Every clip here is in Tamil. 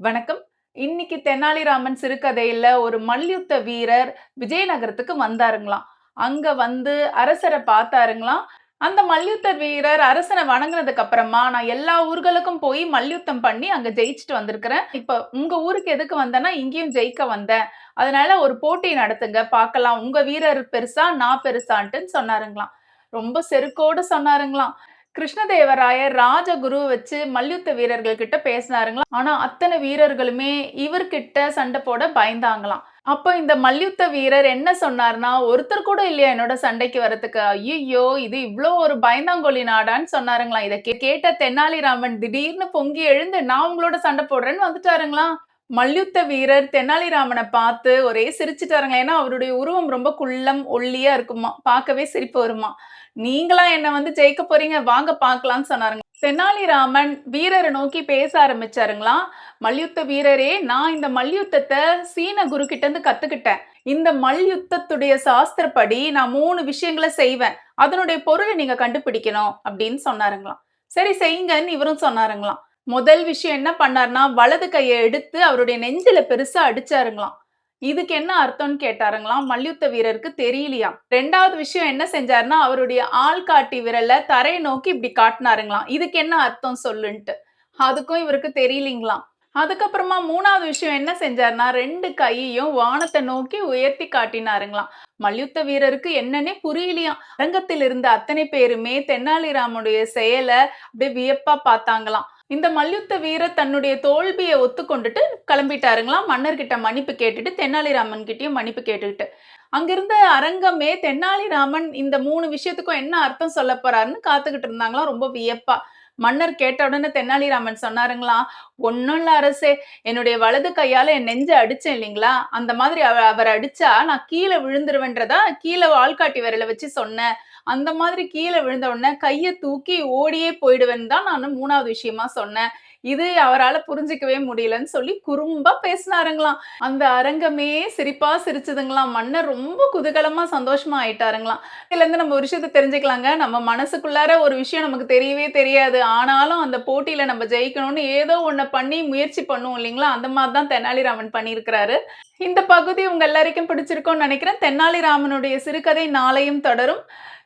வணக்கம். இன்னைக்கு தெனாலிராமன் சிறுகதையில ஒரு மல்யுத்த வீரர் விஜயநகரத்துக்கு வந்தாருங்களாம். அங்க வந்து அரசர பார்த்தாருங்களாம். அந்த மல்யுத்த வீரர் அரசன வணங்குனதுக்கு அப்புறமா, "நான் எல்லா ஊர்களுக்கும் போய் மல்யுத்தம் பண்ணி அங்க ஜெயிச்சுட்டு வந்திருக்கிறேன். இப்ப உங்க ஊருக்கு எதுக்கு வந்தேன்னா, இங்கேயும் ஜெயிக்க வந்தேன். அதனால ஒரு போட்டி நடத்துங்க பார்க்கலாம். உங்க வீரர் பெருசா, நான் பெருசான்ட்டுன்னு" சொன்னாருங்களாம். ரொம்ப செருக்கோட சொன்னாருங்களாம். கிருஷ்ணதேவராயர் ராஜகுருவ வச்சு மல்யுத்த வீரர்கள் கிட்ட பேசினாருங்களாம். ஆனா அத்தனை வீரர்களுமே இவர்கிட்ட சண்டை போட பயந்தாங்களாம். அப்ப இந்த மல்யுத்த வீரர் என்ன சொன்னார்னா, "ஒருத்தர் கூட இல்லையா என்னோட சண்டைக்கு வரதுக்கு? ஐய்யய்யோ! இது இவ்ளோ ஒரு பயந்தாங்கோலி நாடான்னு" சொன்னாருங்களாம். இத கேட்ட தெனாலிராமன் திடீர்னு பொங்கி எழுந்து, "நான் உங்களோட சண்டை போடுறேன்னு" வந்துட்டாருங்களாம். மல்யுத்த வீரர் தெனாலிராமன பார்த்து ஒரே சிரிச்சுட்டாருங்க. ஏன்னா அவருடைய உருவம் ரொம்ப குள்ளம், ஒல்லியா இருக்குமாம். பார்க்கவே சிரிப்பு வருமாம். "நீங்களா என்ன வந்து ஜெயிக்க போறீங்க? வாங்க பார்க்கலாம்ன்னு" சொன்னாருங்க. தெனாலிராமன் வீரரை நோக்கி பேச ஆரம்பிச்சாருங்களாம். "மல்யுத்த வீரரே, நான் இந்த மல்யுத்தத்த சீன குரு கிட்ட இருந்து கத்துக்கிட்டேன். இந்த மல்யுத்தத்துடைய சாஸ்திரப்படி நான் 3 விஷயங்கள செய்வேன். அதனுடைய பொருள நீங்க கண்டுபிடிக்கணும்" அப்படின்னு சொன்னாருங்களாம். சரி செய்யுங்கன்னு இவரும் சொன்னாருங்களாம். முதல் விஷயம் என்ன பண்ணாருன்னா, வலது கைய எடுத்து அவருடைய நெஞ்சில பெருசா அடிச்சாருங்களாம். இதுக்கு என்ன அர்த்தம்னு கேட்டாருங்களாம். மல்யுத்த வீரருக்கு தெரியலையாம். 2வது விஷயம் என்ன செஞ்சாருன்னா, அவருடைய ஆள்காட்டி விரல தரைய நோக்கி இப்படி காட்டுனாருங்களாம். இதுக்கு என்ன அர்த்தம் சொல்லுன்ட்டு. அதுக்கும் இவருக்கு தெரியலீங்களாம். அதுக்கப்புறமா 3வது விஷயம் என்ன செஞ்சாருன்னா, 2 கையையும் வானத்த நோக்கி உயர்த்தி காட்டினாருங்களாம். மல்யுத்த வீரருக்கு என்னன்னே புரியலையாம். அரங்கத்தில் இருந்த அத்தனை பேருமே தெனாலிராமனுடைய செயல அப்படியே வியப்பா பார்த்தாங்களாம். இந்த மல்யுத்த வீரர் தன்னுடைய தோல்விய ஒத்துக்கொண்டுட்டு கிளம்பிட்டாருங்களாம். மன்னர்கிட்ட மன்னிப்பு கேட்டுட்டு, தெனாலிராமன் கிட்டயும் மன்னிப்பு கேட்டுக்கிட்டு. அங்கிருந்த அரங்கமே தெனாலிராமன் இந்த 3 விஷயத்துக்கும் என்ன அர்த்தம் சொல்லப் போறாருன்னு காத்துக்கிட்டு இருந்தாங்களாம் ரொம்ப வியப்பா. மன்னர் கேட்ட உடனே தெனாலிராமன் சொன்னாருங்களாம், "ஒண்ணும் இல்ல அரசே, என்னுடைய வலது கையால என் நெஞ்ச அடிச்சேன் இல்லீங்களா, அந்த மாதிரி அவர் அடிச்சா நான் கீழ விழுந்துருவேன்றதா கீழ ஆள்காட்டி விரல வச்சு சொன்னேன். அந்த மாதிரி கீழ விழுந்த உடனே கைய தூக்கி ஓடியே போயிடுவேன்னு தான் நானு 3வது விஷயமா சொன்னேன். இது அவரால புரிஞ்சுக்கவே முடியலன்னு" சொல்லி குறும்பா பேசினாருங்களாம். அந்த அரங்கமே சிரிப்பா சிரிச்சதுங்களாம். மன்னர் ரொம்ப குதூகலமா சந்தோஷமா ஆயிட்டாருங்களாம். இதுலருந்து நம்ம ஒரு விஷயத்த தெரிஞ்சுக்கலாங்க. நம்ம மனசுக்குள்ளார ஒரு விஷயம் நமக்கு தெரியவே தெரியாது. ஆனாலும் அந்த போட்டியில நம்ம ஜெயிக்கணும்னு ஏதோ ஒண்ண பண்ணி முயற்சி பண்ணுவோம் இல்லீங்களா? அந்த மாரி தான் தெனாலிராமன் பண்ணியிருக்கிறாரு. இந்த பகுதி உங்க எல்லாருக்கும் பிடிச்சிருக்கும்னு நெனைக்கிறேன். தெனாலிராமனுடைய சிறுகதை நாளையும் தொடரும்.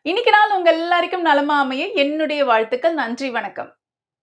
இன்னைக்கு நாள் உங்க எல்லாருக்கும் நலமா அமைய என்னுடைய வாழ்த்துக்கள். நன்றி, வணக்கம்.